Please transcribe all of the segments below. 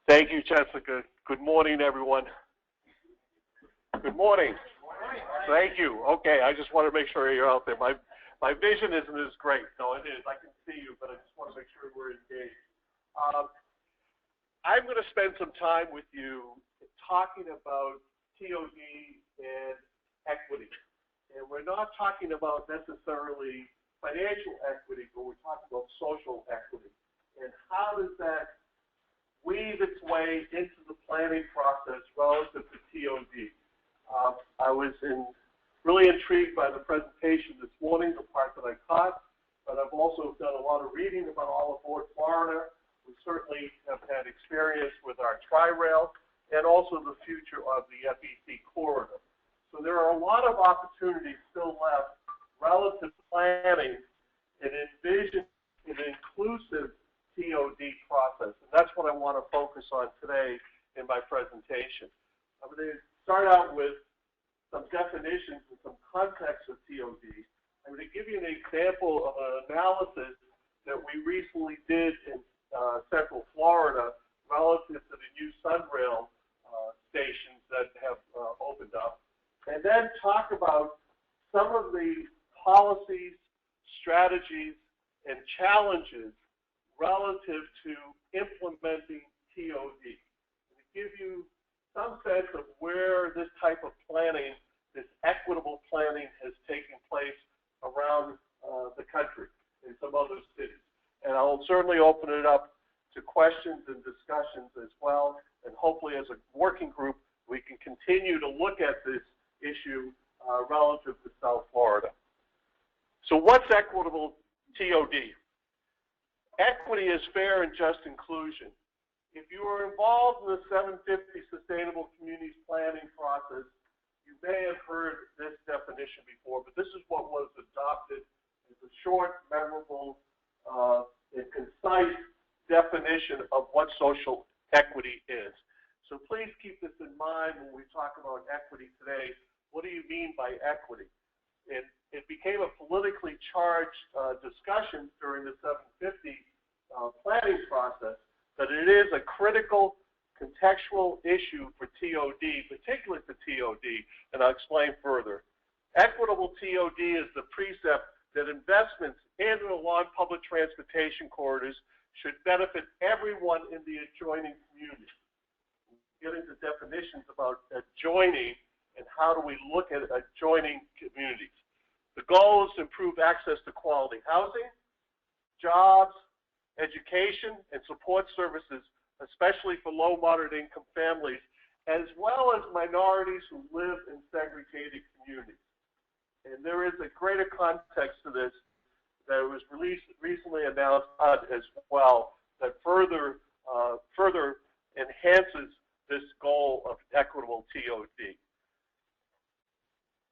Thank you, Jessica. Good morning, everyone. Good morning. Thank you. Okay, I just want to make sure you're out there. My vision isn't as great. No, it is. I can see you, but I just want to make sure we're engaged. I'm going to spend some time with you talking about TOD and equity. And we're not talking about necessarily financial equity, but we're talking about social equity. And how does that weave its way into the planning process relative to TOD? I was really intrigued by the presentation this morning, the part that I caught, but I've also done a lot of reading about all aboard Florida. We certainly have had experience with our Tri-Rail and also the future of the FEC corridor. So there are a lot of opportunities still left relative to planning and envision an inclusive TOD process. And that's what I want to focus on today in my presentation. I'm going to start out with some definitions and some context of TOD. I'm going to give you an example of an analysis that we recently did in Central Florida relative to the new Sunrail stations that have opened up, and then talk about some of the policies, strategies, and challenges relative to implementing TOD. And to give you some sense of where this type of planning, this equitable planning, has taken place around the country in some other cities. And I'll certainly open it up to questions and discussions as well. And hopefully as a working group, we can continue to look at this issue relative to South Florida. So what's equitable TOD? Equity is fair and just inclusion. If you are involved in the 750 Sustainable Communities Planning process, you may have heard this definition before, but this is what was adopted as a short, memorable, and concise definition of what social equity is. So please keep this in mind when we talk about equity today. What do you mean by equity? And it became a politically charged discussion during the 750 planning process, but it is a critical contextual issue for TOD, particularly for TOD, and I'll explain further. Equitable TOD is the precept that investments in and along public transportation corridors should benefit everyone in the adjoining community. Get into definitions about adjoining and how do we look at adjoining communities. The goal is to improve access to quality housing, jobs, education, and support services, especially for low, moderate income families, as well as minorities who live in segregated communities. And there is a greater context to this that was recently announced as well that further enhances this goal of equitable TOD.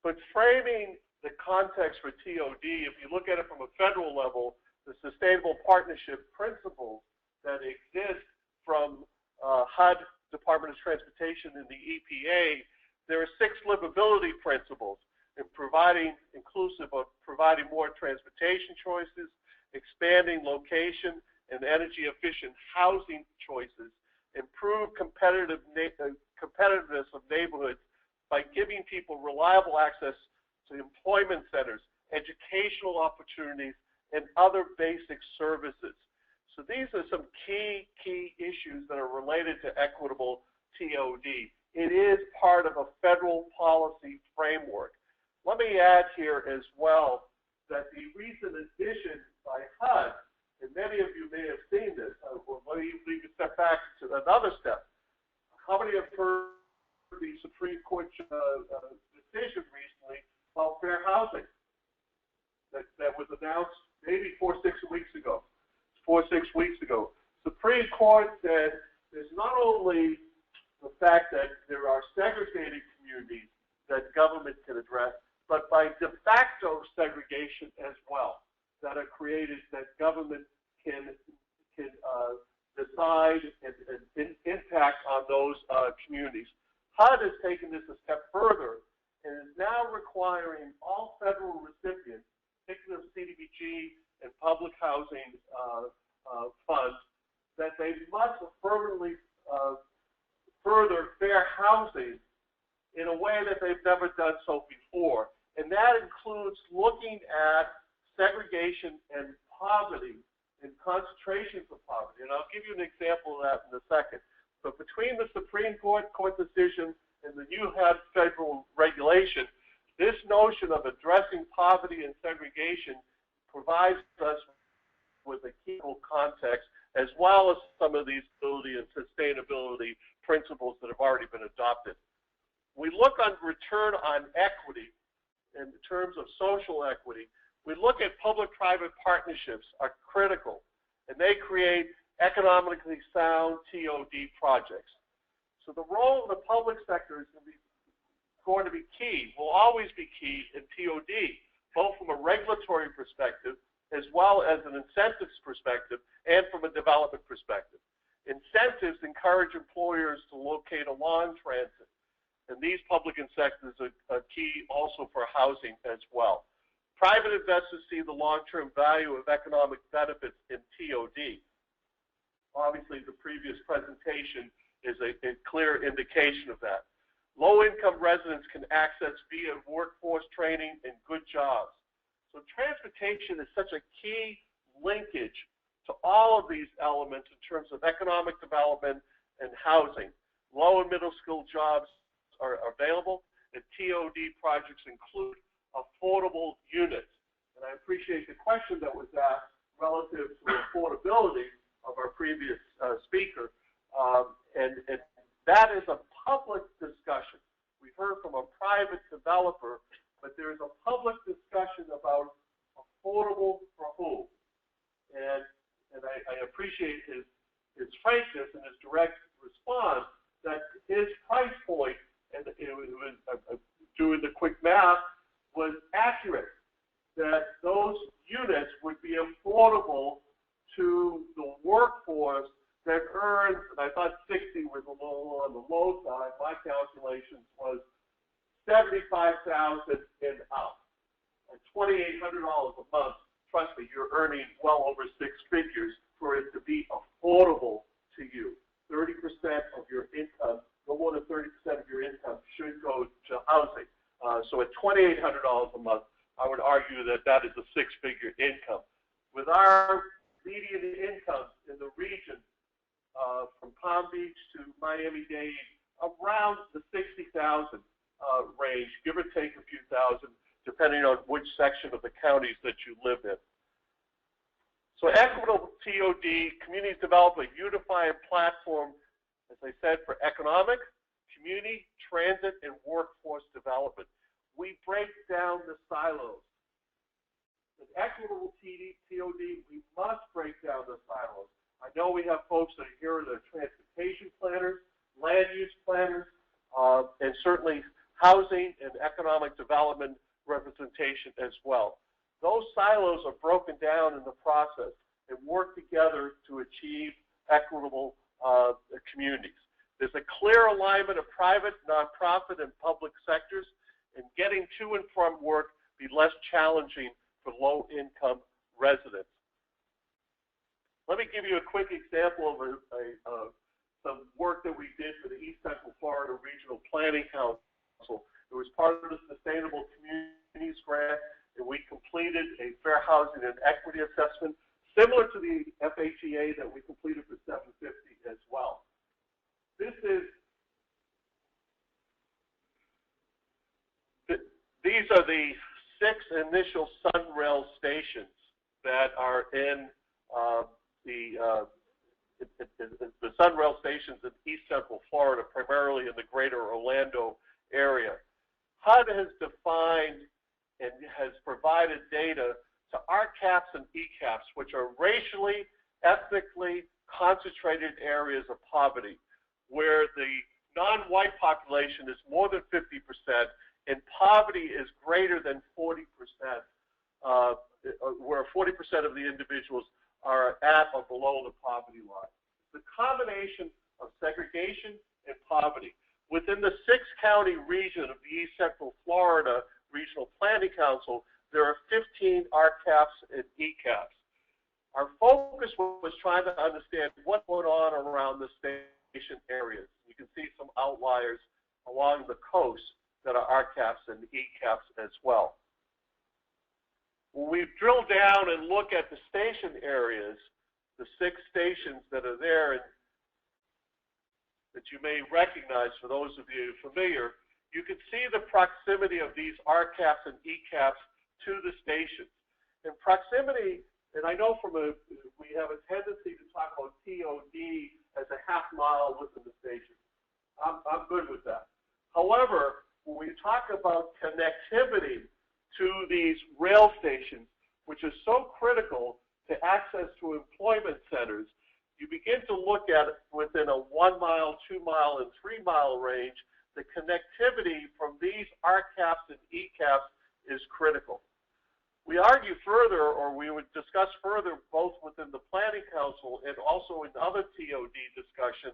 But framing the context for TOD, if you look at it from a federal level, the sustainable partnership principles that exist from HUD, Department of Transportation, and the EPA, there are 6 livability principles in providing inclusive of providing more transportation choices, expanding location and energy efficient housing choices, improve competitiveness of neighborhoods by giving people reliable access to employment centers, educational opportunities, and other basic services. So these are some key issues that are related to equitable TOD. It is part of a federal policy framework. Let me add here as well that the recent addition by HUD, and many of you may have seen this, let me step back to another step. How many have heard the Supreme Court decision recently about fair housing that was announced maybe 4 or 6 weeks ago? 4 or 6 weeks ago. Supreme Court said there's not only the fact that there are segregated communities that government can address, but by de facto segregation as well, that are created that government can decide and impact on those communities. HUD has taken this a step further and is now requiring all federal recipients, particularly of CDBG and public housing funds, that they must affirmatively never done so before, and that includes looking at segregation and poverty and concentrations of poverty. And I'll give you an example of that in a second. But between the Supreme Court decision and the new federal regulation, this notion of addressing poverty and segregation provides us with a key context, as well as some of these ability and sustainability principles that have already been adopted. We look on return on equity in terms of social equity. We look at public-private partnerships are critical, and they create economically sound TOD projects. So the role of the public sector is going to be key, will always be key in TOD, both from a regulatory perspective as well as an incentives perspective and from a development perspective. Incentives encourage employers to locate along transit, and these public incentives are key also for housing as well. Private investors see the long-term value of economic benefits in TOD. Obviously, the previous presentation is a clear indication of that. Low-income residents can access via workforce training and good jobs. So transportation is such a key linkage to all of these elements in terms of economic development and housing. Low and middle skill jobs are available, and TOD projects include affordable units. And I appreciate the question that was asked relative to affordability of our previous speaker. And that is a public discussion. We heard from a private developer, but there's a public discussion about affordable for whom. And I appreciate his frankness and his direct response that his price point, and it was doing the quick math, was accurate, that those units would be affordable to the workforce that earns, and I thought 60 was a little on the low side. My calculations was $75,000 and up. At $2,800 a month, trust me, you're earning well over six figures for it to be affordable to you. 30% of your income, no more than 30% of your income should go to housing. So at $2,800 a month, I would argue that that is a six-figure income. With our median income in the region, from Palm Beach to Miami-Dade, around the 60,000 range, give or take a few thousand, depending on which section of the counties that you live in. So Equitable TOD, communities develop a unified platform, as I said, for economic, community, transit, and workforce development. We break down the silos. In Equitable TOD, we must break down the silos. I know we have folks that are here that are transportation planners, land use planners, and certainly housing and economic development representation as well. Those silos are broken down in the process and work together to achieve equitable communities. There's a clear alignment of private, nonprofit, and public sectors, and getting to and from work be less challenging for low-income residents. Let me give you a quick example of some work that we did for the East Central Florida Regional Planning Council. It was part of the Sustainable Communities Grant, and we completed a fair housing and equity assessment, similar to the FHEA that we completed for 750 as well. These are the 6 initial Sunrail stations that are in the Sunrail stations in East Central Florida, primarily in the greater Orlando area. HUD has defined and has provided data to RCAPs and ECAPs, which are racially, ethnically concentrated areas of poverty, where the non-white population is more than 50%, and poverty is greater than 40%, where 40% of the individuals are at or below the poverty line. The combination of segregation and poverty. Within the 6-county region of the East Central Florida Regional Planning Council, there are 15 RCAPs and ECAPs. Our focus was trying to understand what's going on around the station areas. You can see some outliers along the coast that are RCAPs and ECAPs as well. When we drill down and look at the station areas, the 6 stations that are there and that you may recognize for those of you familiar, you can see the proximity of these RCAPs and ECAPs to the stations. And proximity, and I know we have a tendency to talk about TOD as a half mile within the station. I'm good with that. However, when we talk about connectivity to these rail stations, which is so critical to access to employment centers, you begin to look at it within a 1 mile, 2 mile, and 3 mile range. The connectivity from these RCAPs and ECAPs is critical. We argue further, or we would discuss further, both within the Planning Council and also in other TOD discussion,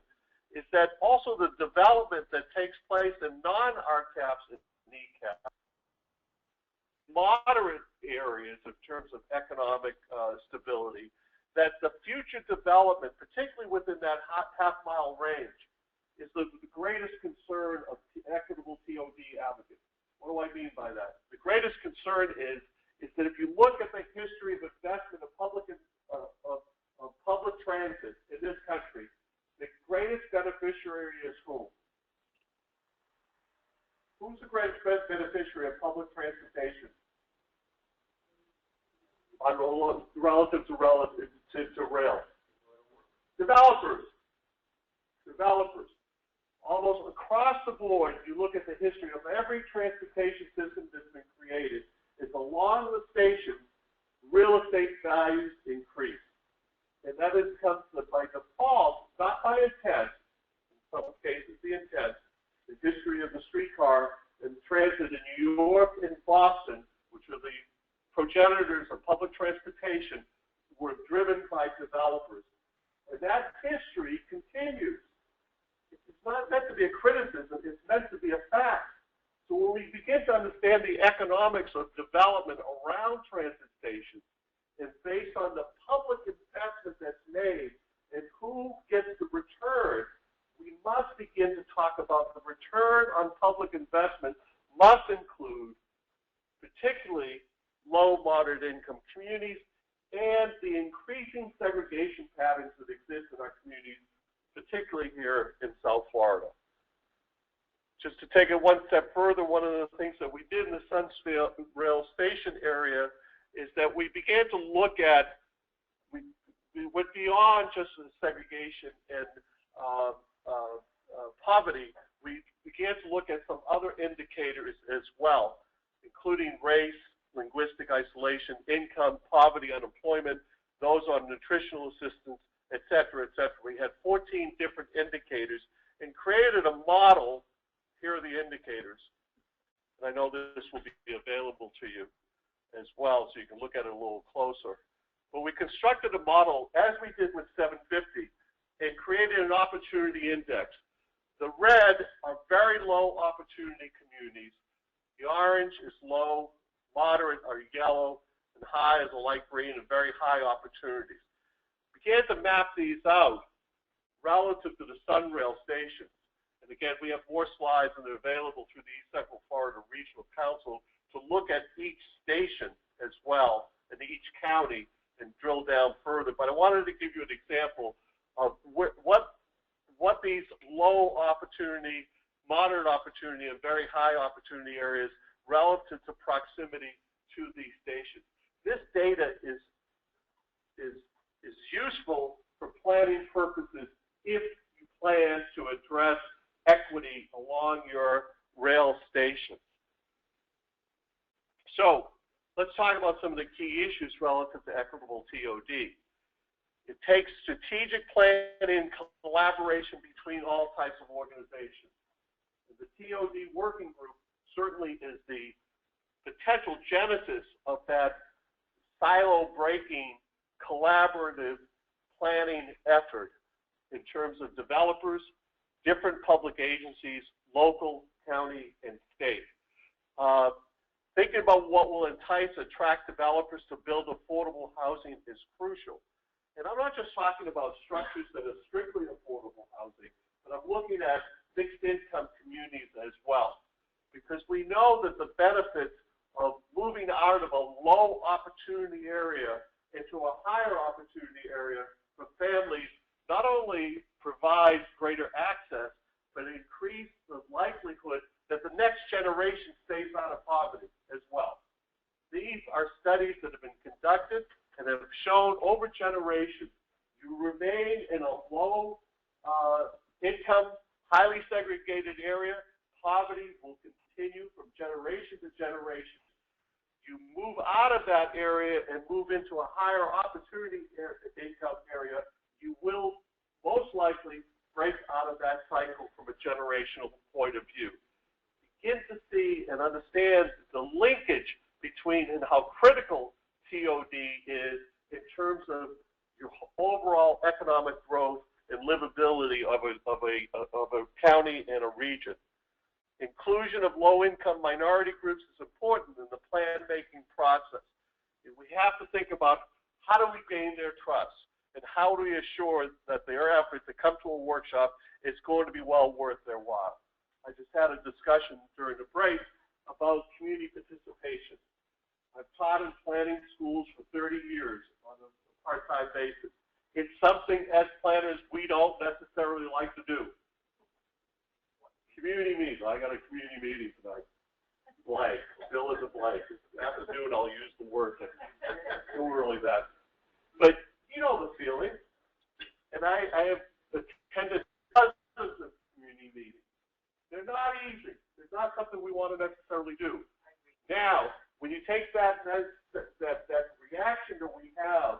is that also the development that takes place in non-RCAPs and ECAPs, moderate areas in terms of economic stability, that the future development, particularly within that half-mile range, is the greatest concern of Equitable TOD advocates. What do I mean by that? The greatest concern is that if you look at the history of investment of public transit in this country, the greatest beneficiary is who? Who's the greatest beneficiary of public transportation? Relative to rail. Developers. Almost across the board, you look at the history of every transportation system that's been created, is along the station, real estate values increase. And that comes by default, not by intent, in some cases the intent. The history of the streetcar and transit in New York and Boston, which are the progenitors of public transportation, were driven by developers. And that history continues. It's not meant to be a criticism, it's meant to be a fact. So when we begin to understand the economics of development around transit stations, and based on the public investment that's made and who gets the return, we must begin to talk about the return on public investment must include particularly low, moderate income communities and the increasing segregation patterns that exist in our communities, particularly here in South Florida. Just to take it one step further, one of the things that we did in the Sunrail Station area is that we began to look at, we went beyond just the segregation and poverty. We began to look at some other indicators as well, including race, linguistic isolation, income, poverty, unemployment, those on nutritional assistance, et cetera, et cetera. We had 14 different indicators and created a model. Here are the indicators. And I know this will be available to you as well, so you can look at it a little closer. But we constructed a model, as we did with 750, and created an opportunity index. The red are very low opportunity communities. The orange is low, moderate are yellow, and high is a light green, and very high opportunities. We began to map these out relative to the Sunrail stations. And again, we have more slides and they're available through the East Central Florida Regional Council to look at each station as well and each county and drill down further. But I wanted to give you an example of what these low opportunity, moderate opportunity, and very high opportunity areas relative to proximity to these stations. This data is useful for planning purposes if you plan to address equity along your rail stations. So let's talk about some of the key issues relative to Equitable TOD. It takes strategic planning and collaboration between all types of organizations. The TOD working group certainly is the potential genesis of that silo-breaking, collaborative planning effort in terms of developers, different public agencies, local, county, and state. Thinking about what will attract developers to build affordable housing is crucial. And I'm not just talking about structures that are strictly affordable housing, but I'm looking at mixed income communities as well. because we know that the benefits of moving out of a low opportunity area into a higher opportunity area for families not only provides greater access, but increase the likelihood that the next generation stays out of poverty as well. These are studies that have been conducted and have shown over generations, you remain in a low income, highly segregated area, poverty will continue from generation to generation. You move out of that area and move into a higher opportunity income area, you will most likely break out of that cycle from a generational point of view. Begin to see and understand the linkage between and how critical TOD is in terms of your overall economic growth and livability of a county and a region. Inclusion of low-income minority groups is important in the plan-making process. We have to think about how do we gain their trust and how do we assure that their effort to come to a workshop is going to be well worth their while. I just had a discussion during the break about community participation. I've taught in planning schools for 30 years on a part-time basis. It's something as planners we don't necessarily like to do. Community meeting. I got a community meeting tonight. Blank. Bill is a blank. After doing, I'll use the word. Too early that. But you know the feeling. And I have attended dozens of community meetings. They're not easy. It's not something we want to necessarily do. Now, when you take that reaction that we have,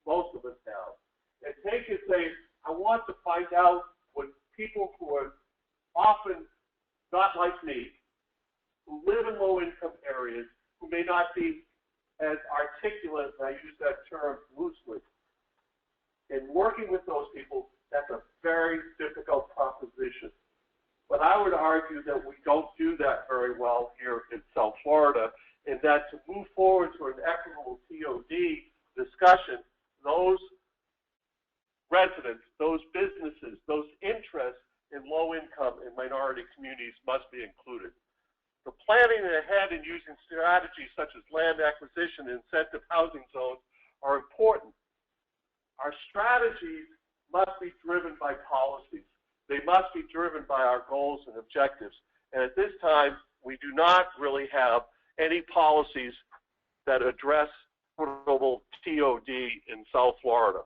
most of us have, and take and say, I want to find out what people who are often not like me, who live in low-income areas, who may not be as articulate, and I use that term loosely. In working with those people, that's a very difficult proposition. But I would argue that we don't do that very well here in South Florida, and that to move forward to an equitable TOD discussion, those residents, those businesses, those interests in low-income and minority communities must be included. The planning ahead and using strategies such as land acquisition and incentive housing zones are important. Our strategies must be driven by policies. They must be driven by our goals and objectives. And at this time, we do not really have any policies that address equitable TOD in South Florida.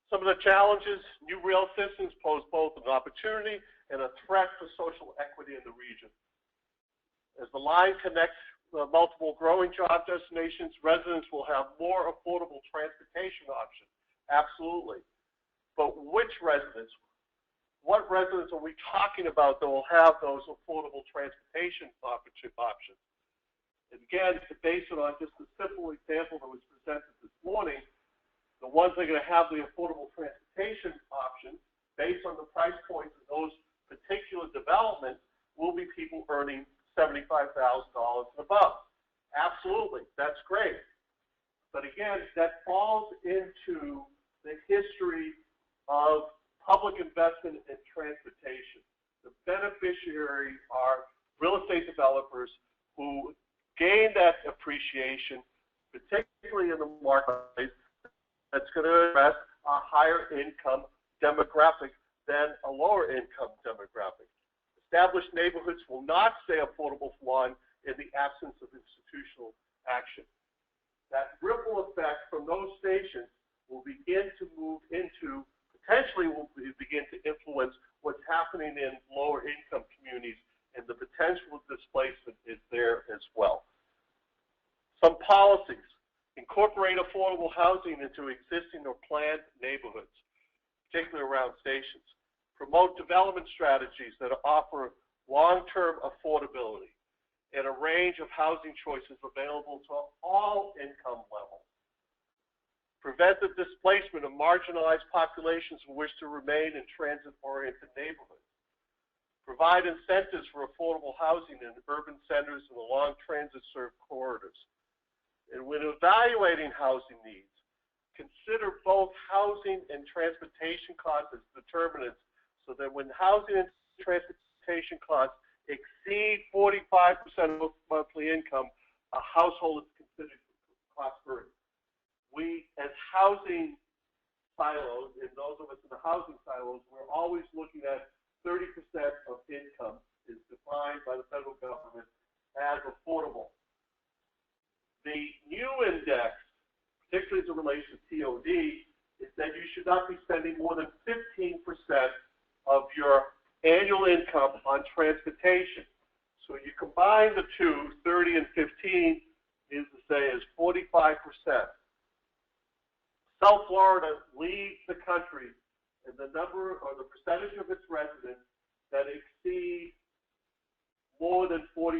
Some of the challenges, new rail systems pose both an opportunity and a threat for social equity in the region. As the line connects multiple growing job destinations, residents will have more affordable transportation options. Absolutely. But which residents? What residents are we talking about that will have those affordable transportation options? And again, to base it on just a simple example that was presented this morning, the ones that are going to have the affordable transportation options based on the price points of those particular developments will be people earning $75,000 and above. Absolutely, that's great. But again, that falls into the history of public investment in transportation. The beneficiaries are real estate developers who gain that appreciation, particularly in the marketplace, that's going to address a higher income demographic than a lower income demographic. Established neighborhoods will not stay affordable for long in the absence of institutional action. That ripple effect from those stations will begin to move into, potentially will begin to influence what's happening in lower income communities, and the potential displacement is there as well. Some policies. Incorporate affordable housing into existing or planned neighborhoods, particularly around stations. Promote development strategies that offer long-term affordability and a range of housing choices available to all income levels. Prevent the displacement of marginalized populations who wish to remain in transit-oriented neighborhoods. Provide incentives for affordable housing in urban centers and along transit-served corridors. And when evaluating housing needs, consider both housing and transportation costs as determinants, so that when housing and transportation costs exceed 45% of monthly income, a household is considered cost-burden. We, as housing silos, and those of us in the housing silos, we're always looking at 30% of income is defined by the federal government as affordable. The new index, particularly as it relates to TOD, is that you should not be spending more than 15% of your annual income on transportation. So you combine the two, 30 and 15, is to say is 45%. South Florida leads the country in the number or the percentage of its residents that exceed more than 45%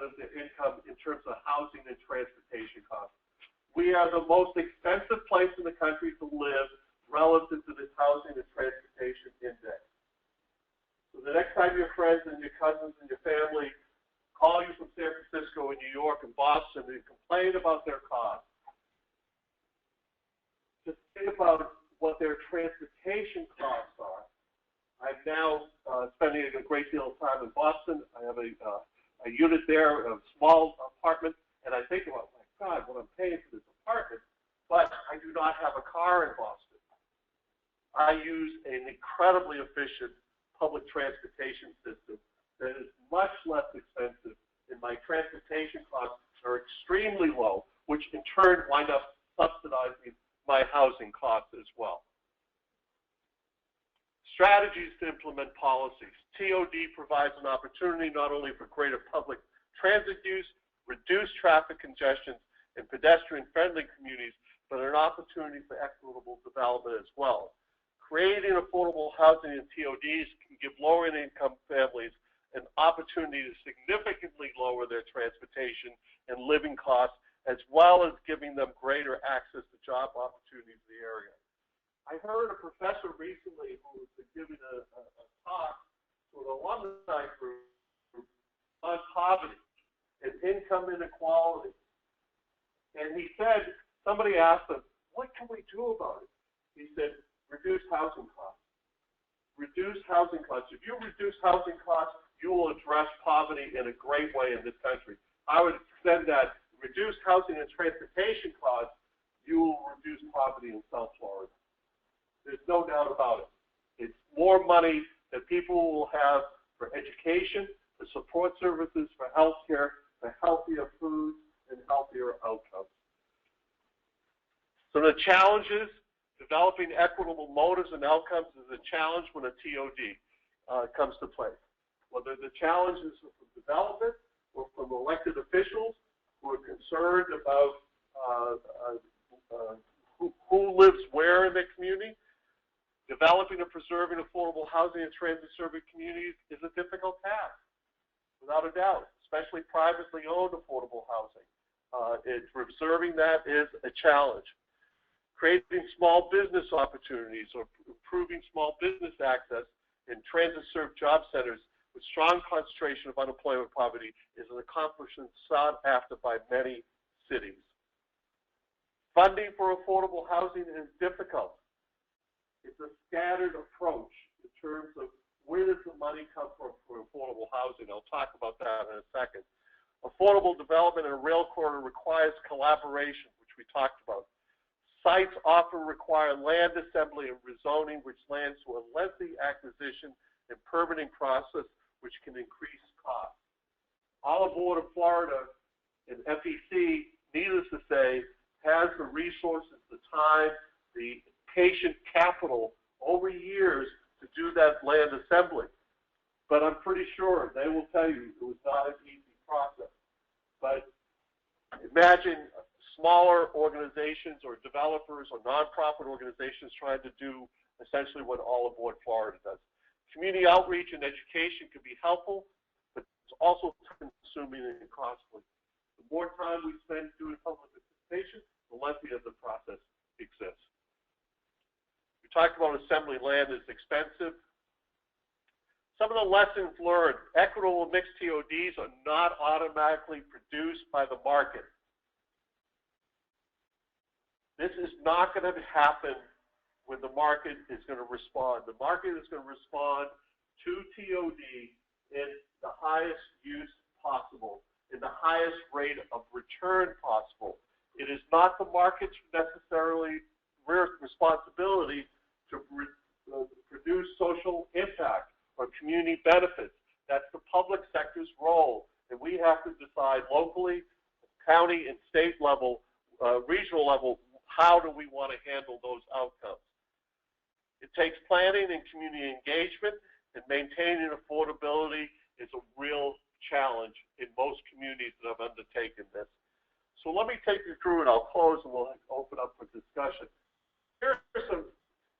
of their income in terms of housing and transportation costs. We are the most expensive place in the country to live relative to this housing and transportation index. So the next time your friends and your cousins and your family call you from San Francisco and New York and Boston and complain about their costs, just think about what their transportation costs are. I'm now spending a great deal of time in Boston. I have a unit there, a small apartment, and I think about, my God, what I'm paying for this apartment, but I do not have a car in Boston. I use an incredibly efficient public transportation system that is much less expensive, and my transportation costs are extremely low, which in turn wind up subsidizing my housing costs as well. Strategies to implement policies. TOD provides an opportunity not only for greater public transit use, reduced traffic congestion, and pedestrian-friendly communities, but an opportunity for equitable development as well. Creating affordable housing in TODs can give lower-income families an opportunity to significantly lower their transportation and living costs, as well as giving them greater access to job opportunities in the area. I heard a professor recently who was giving a talk to an alumni group on poverty and income inequality. And he said, somebody asked him, what can we do about it? He said, reduce housing costs. Reduce housing costs. If you reduce housing costs, you will address poverty in a great way in this country. I would extend that, reduce housing and transportation costs, you will reduce poverty in South Florida. There's no doubt about it. It's more money that people will have for education, for support services, for health care, for healthier foods, and healthier outcomes. So the challenges, developing equitable motives and outcomes is a challenge when a TOD comes to play. Whether the challenge is from development or from elected officials who are concerned about who lives where in the community, developing and preserving affordable housing and transit-serving communities is a difficult task, without a doubt, especially privately owned affordable housing. Preserving that is a challenge. Creating small business opportunities or improving small business access in transit-served job centers with strong concentration of unemployment poverty is an accomplishment sought after by many cities. Funding for affordable housing is difficult. It's a scattered approach in terms of where does the money come from for affordable housing. I'll talk about that in a second. Affordable development in a rail corridor requires collaboration, which we talked about. Sites often require land assembly and rezoning, which lands to a lengthy acquisition and permitting process, which can increase costs. Olive Board of Florida and FEC, needless to say, has the resources, the time, the patient capital over years to do that land assembly. But I'm pretty sure they will tell you it was not an easy process. But imagine smaller organizations or developers or nonprofit organizations trying to do essentially what Olive Board Florida does. Community outreach and education can be helpful, but it's also consuming and costly. The more time we spend doing public participation, the lengthier the process exists. We talked about assembly land is expensive. Some of the lessons learned: equitable mixed TODs are not automatically produced by the market. This is not going to happen when the market is going to respond. The market is going to respond to TOD in the highest use possible, in the highest rate of return possible. It is not the market's necessarily responsibility to produce social impact or community benefits. That's the public sector's role, and we have to decide locally, county and state level, regional level, how do we want to handle those outcomes. It takes planning and community engagement, and maintaining affordability is a real challenge in most communities that have undertaken this. So let me take you through, and I'll close and we'll open up for discussion. Here are some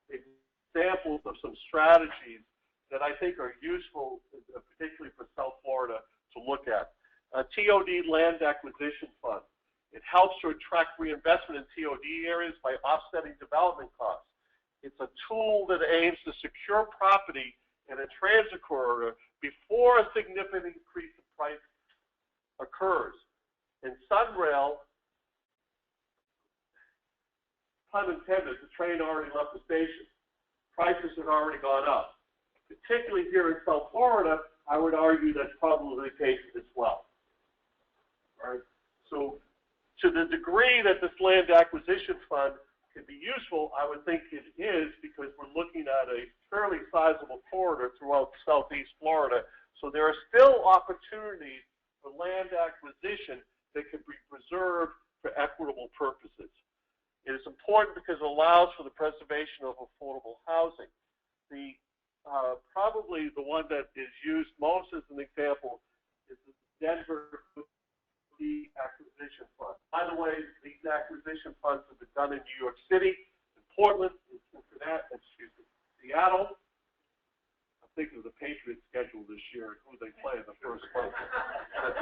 examples of some strategies that I think are useful, particularly for South Florida, to look at. TOD Land Acquisition Fund. It helps to attract reinvestment in TOD areas by offsetting development costs. It's a tool that aims to secure property in a transit corridor before a significant increase in price occurs. In Sunrail, pun intended, the train already left the station. Prices had already gone up. Particularly here in South Florida, I would argue that's probably the case as well. All right? So to the degree that this land acquisition fund can be useful, I would think it is, because we're looking at a fairly sizable corridor throughout Southeast Florida. So there are still opportunities for land acquisition that can be preserved for equitable purposes. It is important because it allows for the preservation of affordable housing. The probably the one that is used most as an example is the Denver Acquisition Fund. By the way, these acquisition funds have been done in New York City, in Portland, in Seattle. I'm thinking of the Patriots schedule this year and who they play in the first place.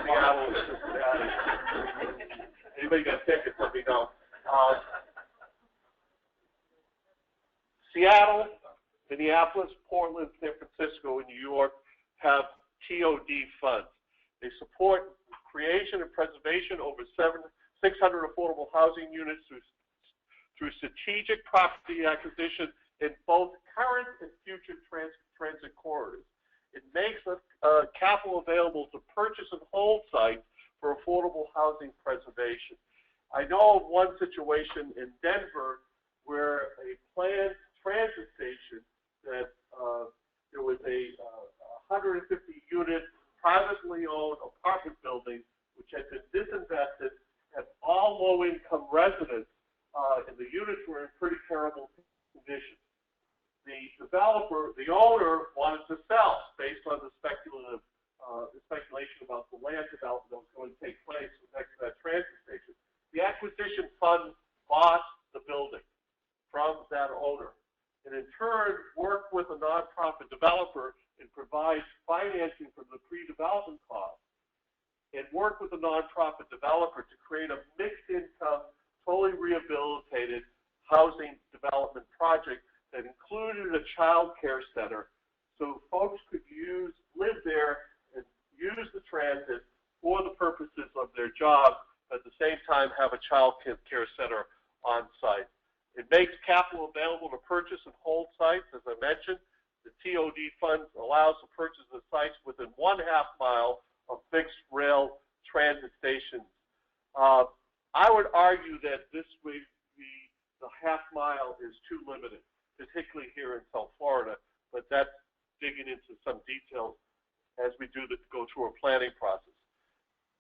Seattle and Cincinnati. Anybody got tickets? Let me know. Seattle, Minneapolis, Portland, San Francisco, and New York have TOD funds. They support creation and preservation over 600 affordable housing units through strategic property acquisition in both current and future transit corridors. It makes capital available to purchase and hold sites for affordable housing preservation. I know of one situation in Denver where a planned transit station that there was a 150-unit privately owned apartment building which had been disinvested, had all low-income residents, and the units were in pretty terrible condition. The developer, the owner, wanted to sell based on the speculation about the land development that was going to take place next to that transit station. The acquisition fund bought the building from that owner, and in turn worked with a nonprofit developer and provides financing for the pre-development costs, and work with a nonprofit developer to create a mixed-income, totally rehabilitated housing development project that included a child care center, so folks could live there and use the transit for the purposes of their job, at the same time have a child care center on site. It makes capital available to purchase and hold sites, as I mentioned. The TOD funds allows the purchase of sites within 1/2 mile of fixed rail transit stations. I would argue that this week the 1/2 mile is too limited, particularly here in South Florida, but that's digging into some details as we go through a planning process.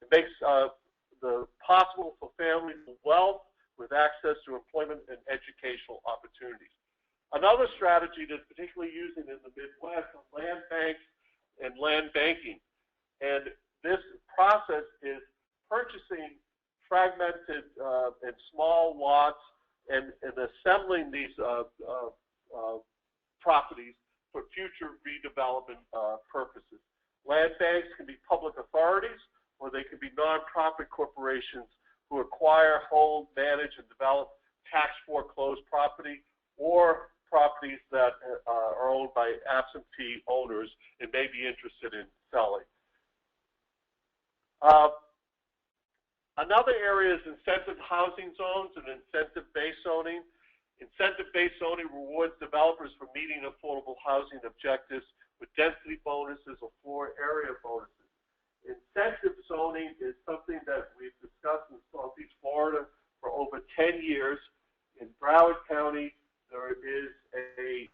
It makes the possible for families with wealth with access to employment and educational opportunities. Another strategy that's particularly used in the Midwest are land banks and land banking. And this process is purchasing fragmented and small lots and assembling these properties for future redevelopment purposes. Land banks can be public authorities, or they can be nonprofit corporations who acquire, hold, manage, and develop tax foreclosed property, or properties that are owned by absentee owners and may be interested in selling. Another area is incentive housing zones and incentive-based zoning. Incentive-based zoning rewards developers for meeting affordable housing objectives with density bonuses or floor area bonuses. Incentive zoning is something that we've discussed in Southeast Florida for over 10 years. In Broward County, there is a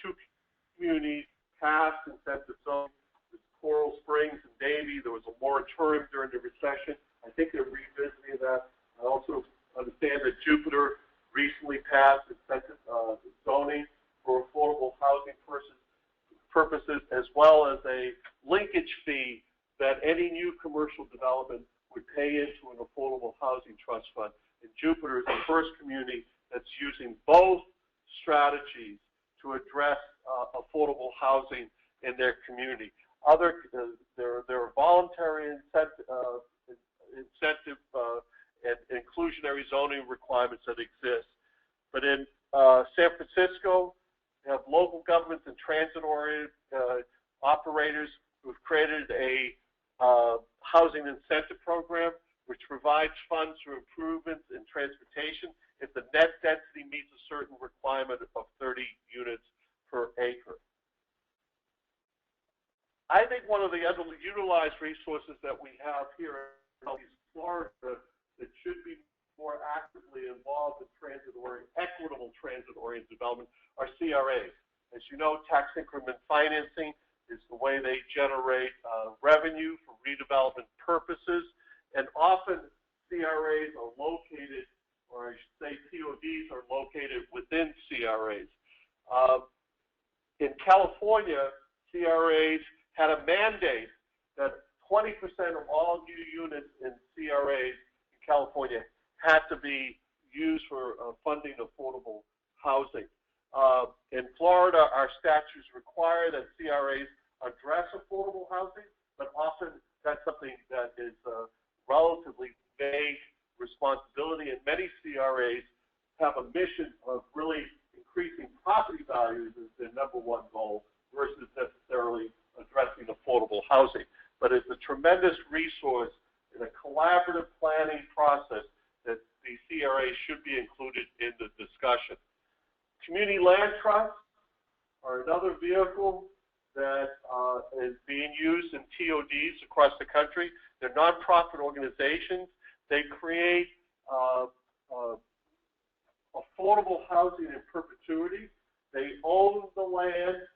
two communities passed incentive zoning. There's Coral Springs and Davie. There was a moratorium during the recession. I think they're revisiting that. I also understand that Jupiter recently passed incentive zoning for affordable housing purposes, as well as a linkage fee that any new commercial development would pay into an affordable housing trust fund. And Jupiter is the first community that's using both strategies to address affordable housing in their community. There are voluntary incentive and inclusionary zoning requirements that exist. But in San Francisco, they have local governments and transit-oriented operators who've created a housing incentive program which provides funds for improvements in transportation if the net density meets a certain requirement of 30 units per acre. I think one of the underutilized resources that we have here in Southeast Florida that should be more actively involved in equitable transit-oriented development are CRAs. As you know, tax increment financing is the way they generate revenue for redevelopment purposes, and often CRAs are located, or I should say TODs are located within CRAs. In California, CRAs had a mandate that 20% of all new units in CRAs in California had to be used for funding affordable housing. In Florida, our statutes require that CRAs address affordable housing, but often that's something that is relatively vague responsibility, and many CRAs have a mission of really increasing property values as their #1 goal versus necessarily addressing affordable housing. But it's a tremendous resource in a collaborative planning process that the CRA should be included in the discussion. Community land trusts are another vehicle that is being used in TODs across the country. They're nonprofit organizations. They create affordable housing in perpetuity. They own the land.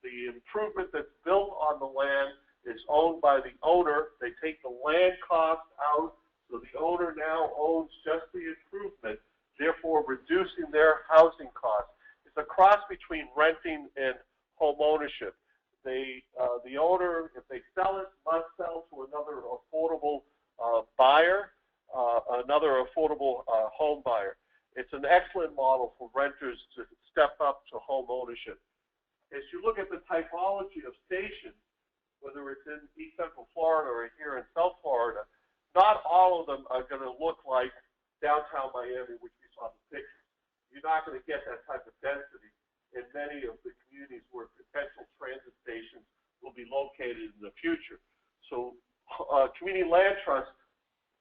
The improvement that's built on the land is owned by the owner. They take the land cost out, so the owner now owns just the improvement, therefore reducing their housing costs. It's a cross between renting and home ownership. The owner, if they sell it, must sell to another affordable buyer, another affordable home buyer. It's an excellent model for renters to step up to home ownership. As you look at the typology of stations, whether it's in East Central Florida or here in South Florida, not all of them are going to look like downtown Miami, which we saw in the pictures. You're not going to get that type of density in many of the communities where potential transit stations will be located in the future. So community land trust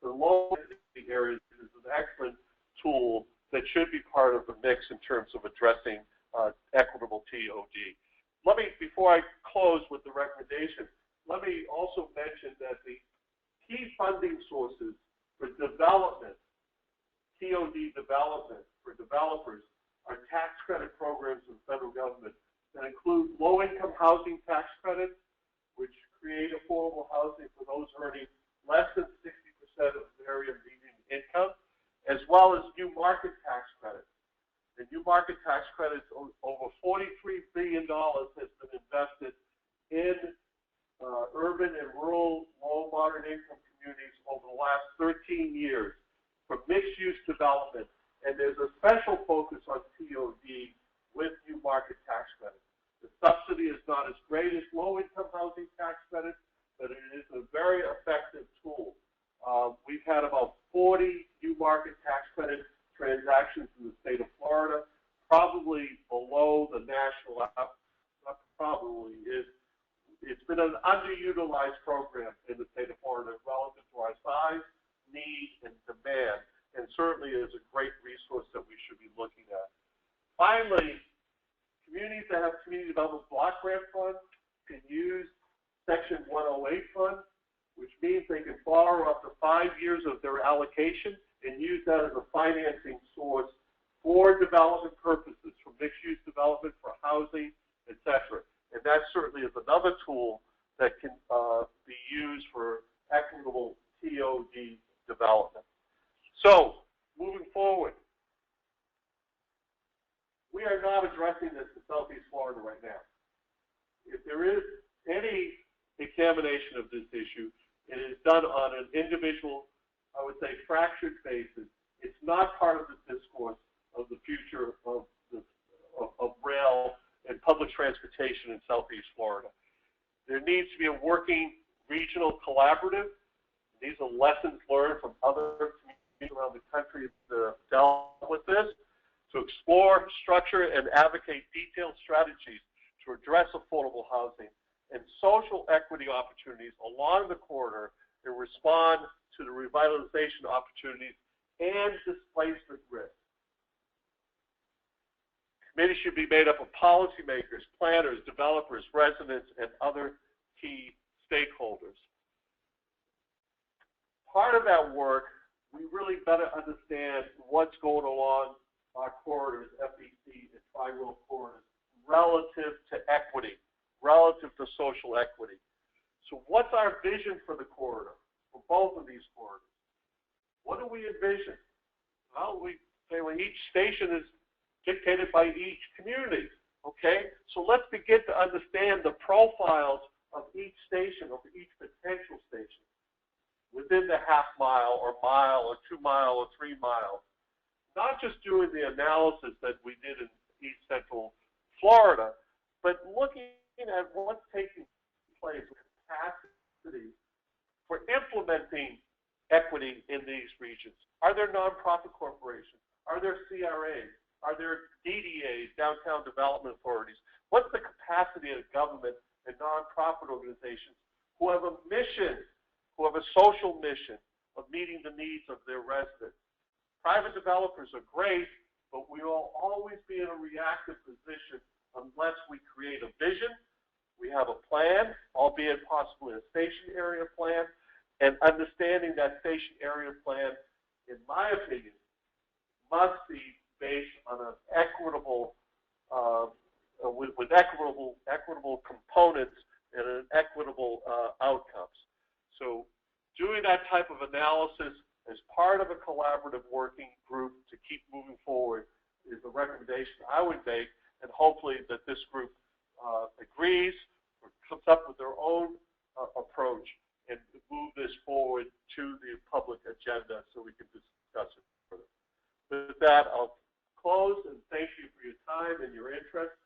for low density areas is an excellent tool that should be part of the mix in terms of addressing equitable TOD. Before I close with the recommendation, let me also mention that the key funding sources for development, TOD development for developers, are tax credit programs in the federal government that include low-income housing tax credits, which create affordable housing for those earning less than 60% of the area median income, as well as new market tax credits. The new market tax credits, over $43 billion has been invested in urban and rural low moderate income communities over the last 13 years for mixed-use development. And there's a special focus on TOD with new market tax credits. The subsidy is not as great as low-income housing tax credits, but it is a very effective tool. We've had about 40 new market tax credit transactions in the state of Florida, probably below the national, it's been an underutilized program in the state of Florida relative to our size need and demand, and certainly is a great resource that we should be looking at. Finally, communities that have community development block grant funds can use Section 108 funds, which means they can borrow up to 5 years of their allocation and use that as a financing source for development purposes, for mixed-use development, for housing, etc. And that certainly is another tool that can be used for equitable TOD development. So, moving forward, we are not addressing this in Southeast Florida right now. If there is any examination of this issue, it is done on an individual, I would say, fractured basis. It's not part of the discourse of the future of rail and public transportation in Southeast Florida. There needs to be a working regional collaborative. These are lessons learned from other communities around the country that have dealt with this, to explore, structure, and advocate detailed strategies to address affordable housing and social equity opportunities along the corridor and respond to the revitalization opportunities and displacement risk. Committees should be made up of policymakers, planners, developers, residents, and other key stakeholders. Part of that work, we really better understand what's going along our corridors, FEC and tri-rail corridors, relative to equity, relative to social equity. So what's our vision for the corridor, for both of these corridors? What do we envision? Well, we say, well, each station is dictated by each community, okay? So let's begin to understand the profiles of each station, of each potential station, within the half-mile or mile or 2 mile or 3 miles. Not just doing the analysis that we did in East Central Florida, but looking at what's taking place, capacity for implementing equity in these regions. Are there nonprofit corporations? Are there CRAs? Are there DDAs, downtown development authorities? What's the capacity of government and nonprofit organizations who have a mission, who have a social mission of meeting the needs of their residents? Private developers are great, but we will always be in a reactive position unless we create a vision, we have a plan, albeit possibly a station area plan, and understanding that station area plan, in my opinion, must be based on an equitable, with equitable components and an equitable outcomes. So doing that type of analysis as part of a collaborative working group to keep moving forward is a recommendation I would make, and hopefully that this group agrees or comes up with their own approach and move this forward to the public agenda so we can discuss it further. With that, I'll close and thank you for your time and your interest.